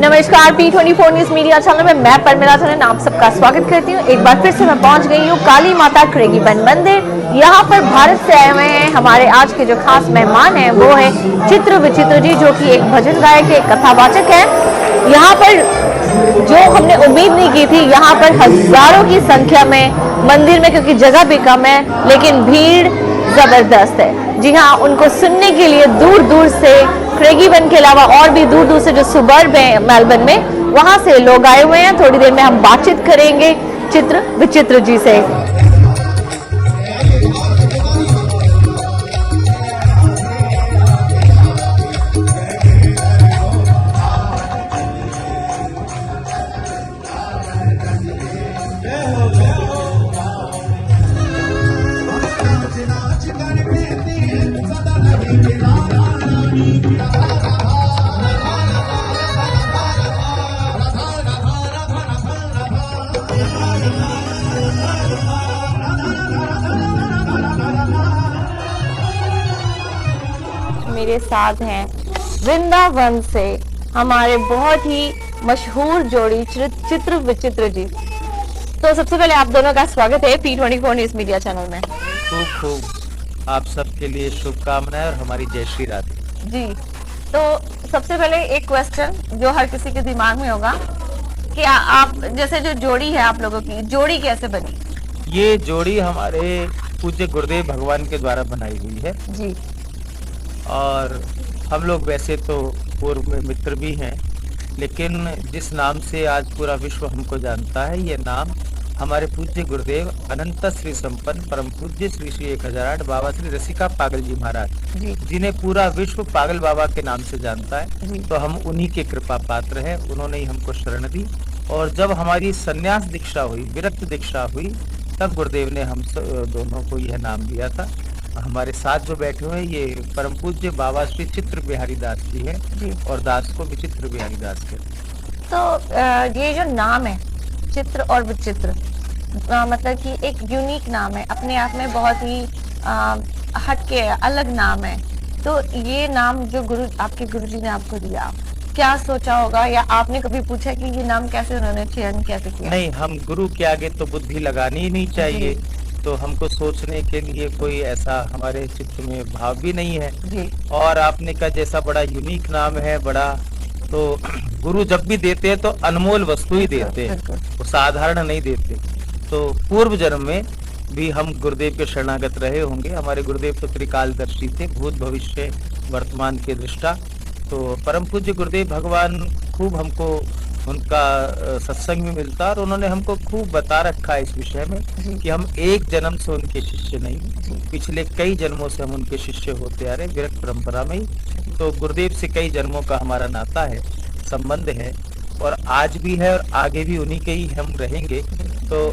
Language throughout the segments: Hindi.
नमस्कार, P24 न्यूज मीडिया चैनल में मैं परमिला धनन आप सबका स्वागत करती हूँ। एक बार फिर से मैं पहुंच गई हूँ काली माता क्रेगीबन मंदिर। यहाँ पर भारत से आए हुए हैं हमारे आज के जो खास मेहमान हैं वो है चित्र विचित्र जी, जो कि एक भजन गायक एक कथावाचक है। यहाँ पर जो हमने उम्मीद नहीं की थी, यहाँ पर हजारों की संख्या में मंदिर में, क्योंकि जगह भी कम है लेकिन भीड़ जबरदस्त है। जी हाँ, उनको सुनने के लिए दूर दूर से क्रेगीबन के अलावा और भी दूर दूर से जो सुबर्ब है मेलबर्न में, वहां से लोग आए हुए हैं। थोड़ी देर में हम बातचीत करेंगे चित्र विचित्र जी से। मेरे साथ हैं वृंदावन से हमारे बहुत ही मशहूर जोड़ी चित्र विचित्र जी। तो सबसे पहले आप दोनों का स्वागत है P24 न्यूज मीडिया चैनल में। खूब आप सबके लिए शुभकामनाएं और हमारी जय श्री राधे जी। तो सबसे पहले एक क्वेश्चन जो हर किसी के दिमाग में होगा कि आप जैसे जो जोड़ी है, आप लोगों की जोड़ी कैसे बनी? ये जोड़ी हमारे पूज्य गुरुदेव भगवान के द्वारा बनाई हुई है जी। और हम लोग वैसे तो पूर्व में मित्र भी हैं, लेकिन जिस नाम से आज पूरा विश्व हमको जानता है, ये नाम हमारे पूज्य गुरुदेव अनंत श्री संपन्न परम पूज्य श्री श्री 1008 बाबा श्री रसिका पागल जी महाराज, जिन्हें पूरा विश्व पागल बाबा के नाम से जानता है, तो हम उन्हीं के कृपा पात्र हैं। उन्होंने ही हमको शरण दी और जब हमारी संन्यास दीक्षा हुई, विरक्त दीक्षा हुई, तब गुरुदेव ने हम दोनों को यह नाम दिया था। हमारे साथ जो बैठे हुए हैं ये परम पूज्य बाबा श्री चित्र बिहारी दास जी हैं और दास को विचित्र बिहारी दास कहते हैं। तो ये जो नाम है चित्र और विचित्र, मतलब कि एक यूनिक नाम है, अपने आप में बहुत ही हटके अलग नाम है। तो ये नाम जो आपके गुरुजी ने आपको दिया, क्या सोचा होगा या आपने कभी पूछा कि ये नाम कैसे उन्होंने चयन कैसे किया? नहीं, हम गुरु के आगे तो बुद्धि लगानी ही नहीं चाहिए, तो हमको सोचने के लिए कोई ऐसा हमारे चित्त में भाव भी नहीं है जी। और आपने का जैसा बड़ा यूनिक नाम है, बड़ा, तो गुरु जब भी देते हैं तो अनमोल वस्तु ही देते हैं, वो साधारण नहीं देते। तो पूर्व जन्म में भी हम गुरुदेव के शरणागत रहे होंगे। हमारे गुरुदेव तो त्रिकालदर्शी थे, भूत भविष्य वर्तमान के दृष्टा। तो परम पूज्य गुरुदेव भगवान खूब हमको उनका सत्संग में मिलता और उन्होंने हमको खूब बता रखा है इस विषय में कि हम एक जन्म से उनके शिष्य नहीं, पिछले कई जन्मों से हम उनके शिष्य होते आ रहे, विरक्त परंपरा में ही। तो गुरुदेव से कई जन्मों का हमारा नाता है, संबंध है और आज भी है और आगे भी उन्हीं के ही हम रहेंगे। तो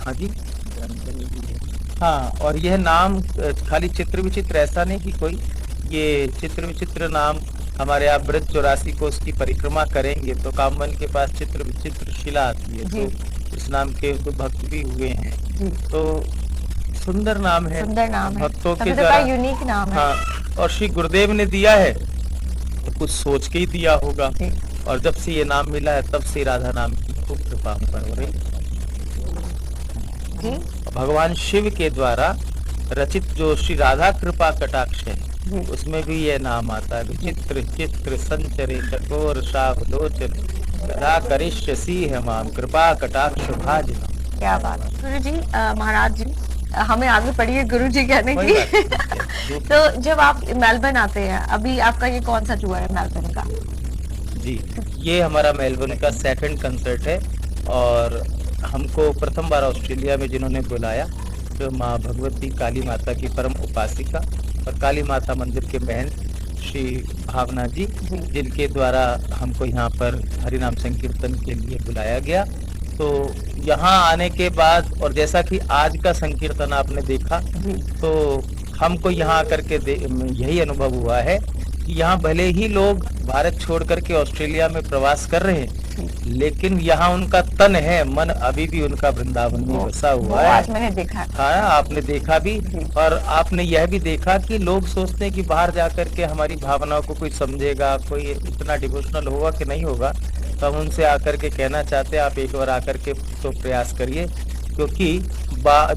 हाँ जी, हाँ। और यह नाम खाली चित्र विचित्र ऐसा नहीं कि कोई, ये चित्र विचित्र नाम हमारे यहाँ ब्रज 84 को उसकी परिक्रमा करेंगे तो कामवन के पास चित्र विचित्र शिला आती है, तो इस नाम के तो भक्त भी हुए हैं। तो सुंदर नाम है, सुंदर नाम है, भक्तों के द्वारा यूनिक नाम है। हाँ, और श्री गुरुदेव ने दिया है तो कुछ सोच के ही दिया होगा और जब से ये नाम मिला है तब से राधा नाम की खूब कृपा हम पर हो रही है। भगवान शिव के द्वारा रचित जो श्री राधा कृपा कटाक्ष है, उसमें भी ये नाम आता है, विचित्र चित्र संचरे चकोर शावलोचन कदा करिष्य सिंह माम कृपा कटाक्ष भाज। क्या बात है गुरु जी, महाराज जी, हमें आगे पढ़िए गुरु जी कहने की। तो जब आप मेलबर्न आते हैं, अभी आपका ये कौन सा टूर है मेलबर्न का? जी, ये हमारा मेलबर्न का सेकंड कंसर्ट है और हमको प्रथम बार ऑस्ट्रेलिया में जिन्होंने बुलाया, तो माँ भगवती काली माता की परम उपासिका और काली माता मंदिर के बहन श्री भावना जी, जिनके द्वारा हमको यहाँ पर हरिनाम संकीर्तन के लिए बुलाया गया। तो यहाँ आने के बाद और जैसा कि आज का संकीर्तन आपने देखा, तो हमको यहाँ आकर के यही अनुभव हुआ है कि यहाँ भले ही लोग भारत छोड़ करके ऑस्ट्रेलिया में प्रवास कर रहे हैं, लेकिन यहाँ उनका तन है, मन अभी भी उनका वृंदावन में बसा हुआ है। आज मैंने देखा। हाँ, आपने देखा भी। और आपने यह भी देखा कि लोग सोचते हैं कि बाहर जाकर के हमारी भावनाओं को कोई समझेगा, कोई इतना डिवोशनल होगा कि नहीं होगा। तो हम उनसे आकर के कहना चाहते हैं, आप एक बार आकर के तो प्रयास करिए, क्योंकि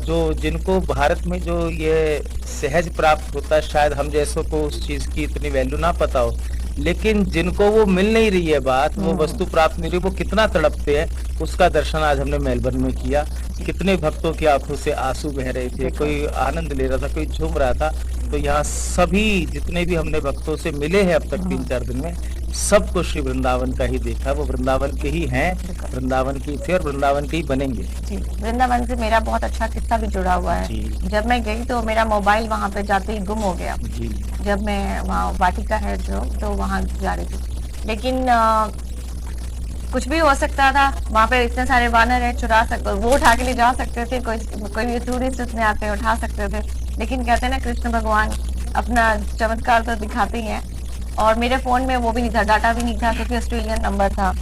जो जिनको भारत में जो ये सहज प्राप्त होता है, शायद हम जैसों को उस चीज की इतनी वैल्यू ना पता हो, लेकिन जिनको वो मिल नहीं रही है बात, वो वस्तु प्राप्त नहीं रही, वो कितना तड़पते हैं, उसका दर्शन आज हमने मेलबर्न में किया। कितने भक्तों की आंखों से आंसू बह रहे थे, कोई आनंद ले रहा था, कोई झूम रहा था। तो यहाँ सभी जितने भी हमने भक्तों से मिले हैं अब तक 3-4 दिन में, सबको श्री वृंदावन का ही देखा। वो वृंदावन के ही हैं, वृंदावन की थे और वृंदावन के ही बनेंगे। जी, वृंदावन से मेरा बहुत अच्छा किस्सा भी जुड़ा हुआ है। जब मैं गई तो मेरा मोबाइल वहाँ पे जाते ही गुम हो गया। जी। जब मैं वहाँ वाटिका है जो, तो वहाँ जा रही थी, लेकिन कुछ भी हो सकता था। वहाँ पे इतने सारे वानर है, चुरा सकते, वो उठा के ले जा सकते थे, कोई भी टूरिस्ट उसमें आते हैं उठा सकते थे। लेकिन कहते हैं ना, कृष्ण भगवान अपना चमत्कार तो दिखाते ही हैं। और मेरे फोन में वो भी नहीं था, डाटा भी नहीं था, क्योंकि ऑस्ट्रेलियन नंबर था।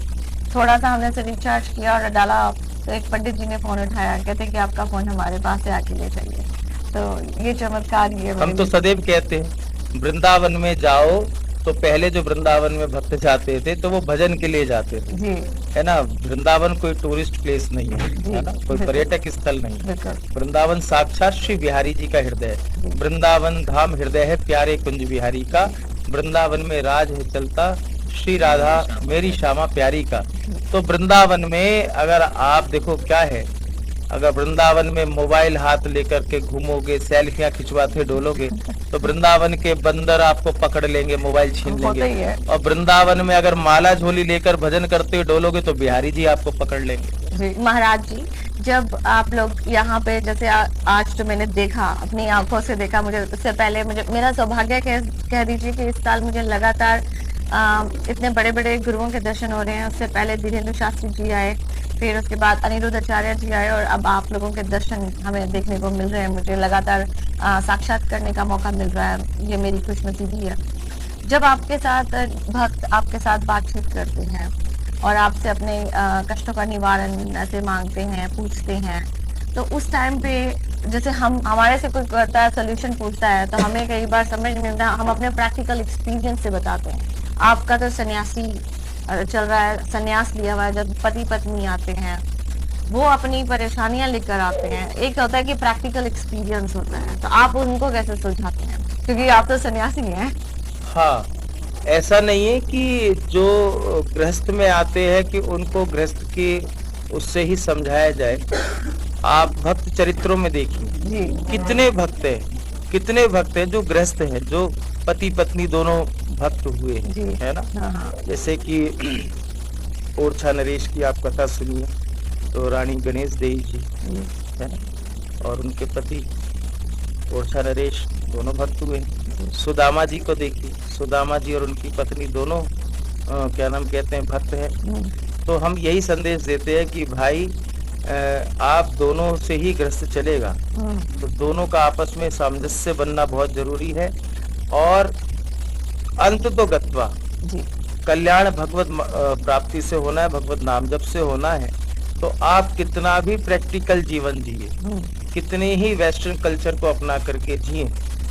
थोड़ा सा हमने से रिचार्ज किया और डाला, तो एक पंडित जी ने फोन उठाया, कहते कि आपका फोन हमारे पास से आके ले जाइए। तो ये चमत्कार ही है। हम तो सदैव कहते हैं, वृंदावन में जाओ तो पहले जो वृंदावन में भक्त जाते थे तो वो भजन के लिए जाते थे जी। है ना। वृंदावन कोई टूरिस्ट प्लेस नहीं है ना, कोई पर्यटक स्थल नहीं है। वृंदावन साक्षात श्री बिहारी जी का हृदय है। वृंदावन धाम हृदय है प्यारे कुंज बिहारी का। वृंदावन में राज है चलता श्री राधा मेरी श्यामा प्यारी का। तो वृंदावन में अगर आप देखो क्या है, अगर वृंदावन में मोबाइल हाथ लेकर के घूमोगे, सेल्फियां खिंचवाते डोलोगे, तो वृंदावन के बंदर आपको पकड़ लेंगे, मोबाइल छीन लेंगे। और वृंदावन में अगर माला झोली लेकर भजन करते डोलोगे तो बिहारी जी आपको पकड़ लेंगे। महाराज जी, जब आप लोग यहाँ पे, जैसे आज जो मैंने देखा, अपनी आंखों से देखा, मुझे उससे पहले मेरा सौभाग्य कह दीजिए कि इस साल मुझे लगातार इतने बड़े बड़े गुरुओं के दर्शन हो रहे हैं। उससे पहले धीरेन्द्र शास्त्री जी आए, फिर उसके बाद अनिरुद्ध आचार्य जी आए, और अब आप लोगों के दर्शन हमें देखने को मिल रहे हैं। मुझे लगातार साक्षात करने का मौका मिल रहा है, ये मेरी खुशनसीबी है। जब आपके साथ भक्त आपके साथ बातचीत करते हैं और आपसे अपने कष्टों का निवारण ऐसे मांगते हैं, पूछते हैं, तो उस टाइम पे जैसे हमारे से कोई करता है, सोल्यूशन पूछता है, तो हमें कई बार समझ नहीं आता, हम अपने प्रैक्टिकल एक्सपीरियंस से बताते हैं। आपका तो सन्यासी चल रहा है, सन्यास लिया हुआ है, जब पति पत्नी आते हैं वो अपनी परेशानियां लेकर आते हैं। एक होता है कि प्रैक्टिकल एक्सपीरियंस होता है, तो आप उनको कैसे सुलझाते हैं, क्योंकि आप तो सन्यासी हैं। हाँ, ऐसा नहीं है कि जो गृहस्थ में आते हैं कि उनको गृहस्थ की उससे ही समझाया जाए। आप भक्त चरित्रों में देखिए कितने भक्त हैं जो गृहस्थ हैं, जो पति पत्नी दोनों भक्त हुए हैं, है ना। जैसे कि ओरछा नरेश की आप कथा सुनिए, तो रानी गणेश देवी जी है ना, और उनके पति ओरछा नरेश दोनों भक्त हुए। सुदामा जी को देखिए, सुदामा जी और उनकी पत्नी दोनों क्या नाम कहते हैं, भक्त हैं। तो हम यही संदेश देते हैं कि भाई आप दोनों से ही गृहस्थ चलेगा, तो दोनों का आपस में सामंजस्य बनना बहुत जरूरी है। और अंत तो गत्वा कल्याण भगवत प्राप्ति से होना है, भगवत नाम जप से होना है। तो आप कितना भी प्रैक्टिकल जीवन जिए, कितने ही वेस्टर्न कल्चर को अपना करके जिए,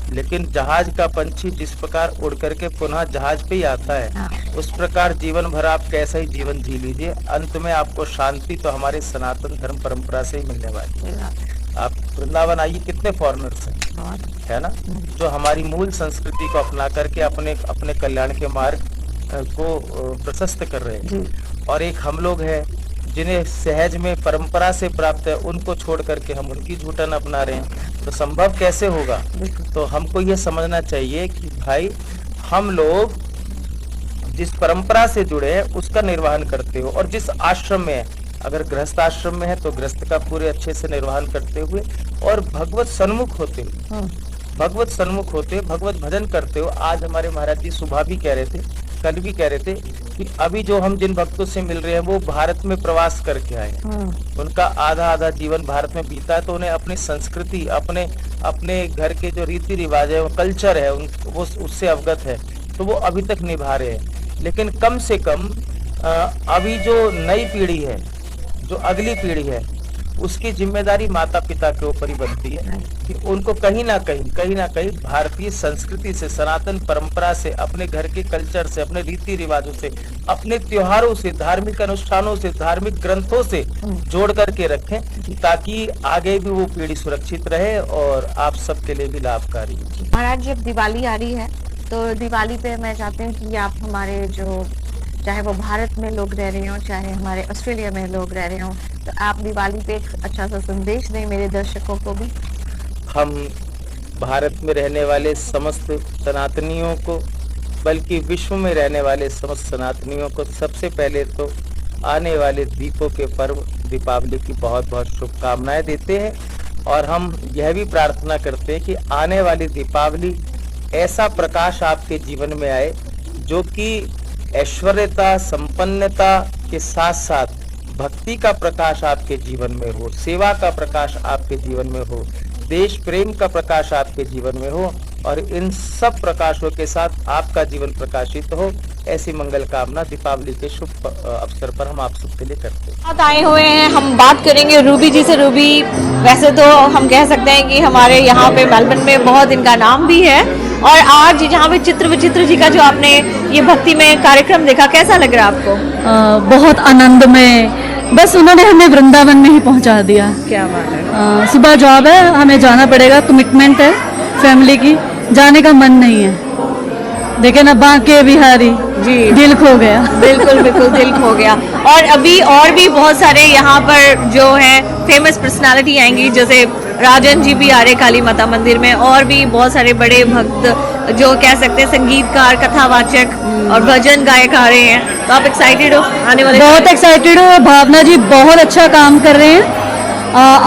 लेकिन जहाज का पंछी जिस प्रकार उड़ करके पुनः जहाज पे ही आता है, उस प्रकार जीवन भर आप कैसा ही जीवन जी लीजिए, अंत में आपको शांति तो हमारे सनातन धर्म परंपरा से ही मिलने वाली है। आप वृंदावन आइए, कितने फॉरेनर्स हैं, है ना, जो हमारी मूल संस्कृति को अपना करके अपने कल्याण के मार्ग को प्रशस्त कर रहे हैं। और एक हम लोग हैं जिन्हें सहज में परंपरा से प्राप्त है, उनको छोड़ करके हम उनकी झूठन अपना रहे हैं, तो संभव कैसे होगा। तो हमको ये समझना चाहिए कि भाई हम लोग जिस परंपरा से जुड़े हैं उसका निर्वहन करते हो, और जिस आश्रम में है, अगर गृहस्थ आश्रम में है तो गृहस्थ का पूरे अच्छे से निर्वहन करते हुए और भगवत सन्मुख होते हुए, भगवत भजन करते हो। आज हमारे महाराज जी सुबह भी कह रहे थे, कल भी कह रहे थे कि अभी जो हम जिन भक्तों से मिल रहे हैं वो भारत में प्रवास करके आए, उनका आधा जीवन भारत में बीता है, तो उन्हें अपनी संस्कृति, अपने घर के जो रीति रिवाज है, वो कल्चर है, वो उससे अवगत है, तो वो अभी तक निभा रहे हैं। लेकिन कम से कम अभी जो नई पीढ़ी है, जो अगली पीढ़ी है, उसकी जिम्मेदारी माता पिता के ऊपर ही बनती है कि उनको कहीं ना कहीं भारतीय संस्कृति से, सनातन परंपरा से, अपने घर के कल्चर से, अपने रीति रिवाजों से, अपने त्योहारों से, धार्मिक अनुष्ठानों से, धार्मिक ग्रंथों से जोड़ करके रखें, ताकि आगे भी वो पीढ़ी सुरक्षित रहे और आप सबके लिए भी लाभकारी हो। महाराज जी, अब दिवाली आ रही है, तो दिवाली पे मैं चाहती हूँ कि आप हमारे जो, चाहे वो भारत में लोग रह रहे हो, चाहे हमारे ऑस्ट्रेलिया में लोग रह रहे हो, तो आप दिवाली पे एक अच्छा सा संदेश दें मेरे दर्शकों को भी। हम भारत में रहने वाले समस्त सनातनियों को, बल्कि विश्व में रहने वाले समस्त सनातनियों को सबसे पहले तो आने वाले दीपों के पर्व दीपावली की बहुत बहुत शुभकामनाएं देते हैं। और हम यह भी प्रार्थना करते हैं कि आने वाली दीपावली ऐसा प्रकाश आपके जीवन में आए जो कि ऐश्वर्यता, संपन्नता के साथ साथ भक्ति का प्रकाश आपके जीवन में हो, सेवा का प्रकाश आपके जीवन में हो, देश प्रेम का प्रकाश आपके जीवन में हो, और इन सब प्रकाशों के साथ आपका जीवन प्रकाशित हो। ऐसी मंगल कामना दीपावली के शुभ अवसर पर हम आप सबके लिए करते हैं। साथ आए हुए हैं, हम बात करेंगे रूबी जी से। रूबी, वैसे तो हम कह सकते हैं कि हमारे यहाँ पे मेलबर्न में बहुत इनका नाम भी है, और आज जहाँ पे चित्र विचित्र जी का जो आपने ये भक्ति में कार्यक्रम देखा, कैसा लग रहा है आपको? बहुत आनंदमय, बस उन्होंने हमें वृंदावन में ही पहुंचा दिया। क्या बात है। सुबह जॉब है, हमें जाना पड़ेगा, कमिटमेंट है फैमिली की, जाने का मन नहीं है। देखे ना, बांके बिहारी जी, दिल खो गया। बिल्कुल बिल्कुल दिल खो गया। और अभी और भी बहुत सारे यहाँ पर जो है फेमस पर्सनालिटी आएंगी, जैसे राजन जी भी आ रहे काली माता मंदिर में, और भी बहुत सारे बड़े भक्त जो कह सकते हैं संगीतकार, कथावाचक और भजन गायक आ रहे हैं। तो आप एक्साइटेड हो आने वाले? बहुत एक्साइटेड हूँ। भावना जी बहुत अच्छा काम कर रहे हैं,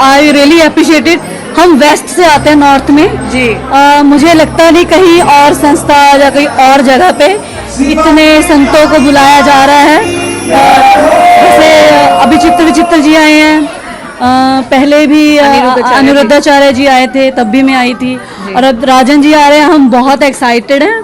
आई रियली अप्रिशिएट इट। हम वेस्ट से आते हैं, नॉर्थ में जी। मुझे लगता नहीं कहीं और संस्था या कहीं और जगह पे इतने संतों को बुलाया जा रहा है। जैसे अभी चित्र विचित्र जी आए हैं, पहले भी अनिरुद्धाचार्य जी आए थे, तब भी मैं आई थी, और अब राजन जी आ रहे हैं। हम बहुत एक्साइटेड हैं।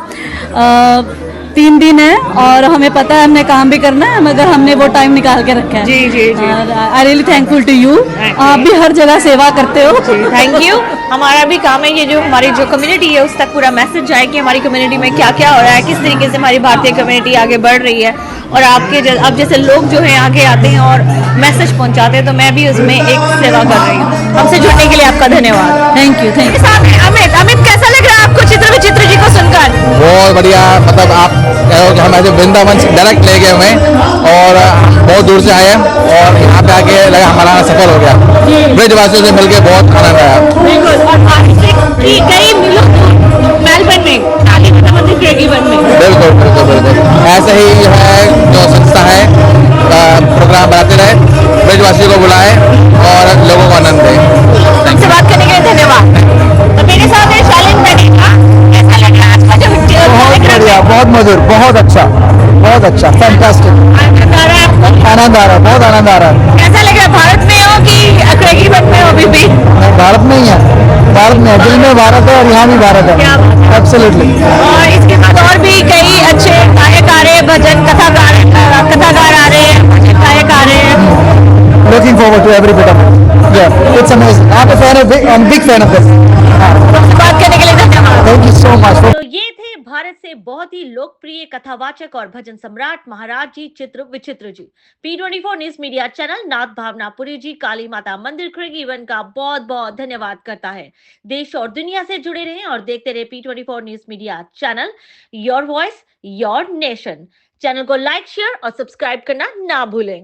3 दिन है और हमें पता है हमने काम भी करना है, मगर हमने वो टाइम निकाल के रखा है। जी जी जी, I really thankful to you. आप भी हर जगह सेवा करते हो। Thank you. हमारा भी काम है ये, जो हमारी जो कम्युनिटी है उस तक पूरा मैसेज जाए कि हमारी कम्युनिटी में क्या क्या हो रहा है, किस तरीके से हमारी भारतीय कम्युनिटी आगे बढ़ रही है, और आपके अब जैसे लोग जो हैं आगे आते हैं और मैसेज पहुंचाते हैं, तो मैं भी उसमें एक सेवा कर रही हूँ। हमसे जुड़ने के लिए आपका धन्यवाद। Thank you, thank you. साथ में अमित। अमित, कैसा लग रहा है आपको चित्र विचित्र जी को सुनकर? बहुत बढ़िया, मतलब आप कहो कि हमारे वृंदावन से डायरेक्ट ले गए हमें, और हम बहुत दूर से आए हैं और यहाँ पे आके लगा हमारा सफल हो गया। ब्रजवासियों से मिलकर बहुत आनंद आया। बिल्कुल। और भारत से कई मेलबर्न में काली माता मंदिर क्रेगीबर्न में। बिल्कुल बिल्कुल बिल्कुल, ऐसे ही जो है जो संस्था है प्रोग्राम बनाते रहे, ब्रजवासियों को बुलाए और लोगों को आनंद दे। हमसे बात करने के लिए धन्यवाद। तो मेरे साथ है शालिन मनीषा। कैसा लग रहा है आज का जो बहुत बढ़िया, बहुत मधुर, बहुत अच्छा, बहुत अच्छा, फैंटास्टिक। आनंद आ रहा है आपको? आनंद आ रहा है, बहुत आनंद आ रहा है। कैसा लग रहा है? भारत में हो कि क्रेगीबर्न में हो अभी भी? भारत में ही है, भारत में, दिल में भारत है और यहाँ भी भारत है। क्या बात है। एब्सोल्युटली। और इसके बाद और भी कई अच्छे गायक आ रहे हैं, भजन कथाकार आ रहे हैं, भजन गायक आ रहे हैं। Looking forward to every bit of it. Yeah, it's amazing. I'm a big fan of this. बात करने के लिए धन्यवाद। Thank you so much. तो ये थे भारत से बहुत ही लोकप्रिय कथावाचक और भजन सम्राट महाराज जी चित्र विचित्र जी। P24 न्यूज मीडिया चैनल नाथ भावनापुरी जी काली माता मंदिर क्रेगीबर्न का बहुत बहुत धन्यवाद करता है। देश और दुनिया से जुड़े रहें और देखते रहे P24 news media channel, your voice your nation. Channel को लाइक, शेयर और सब्सक्राइब करना ना भूलें।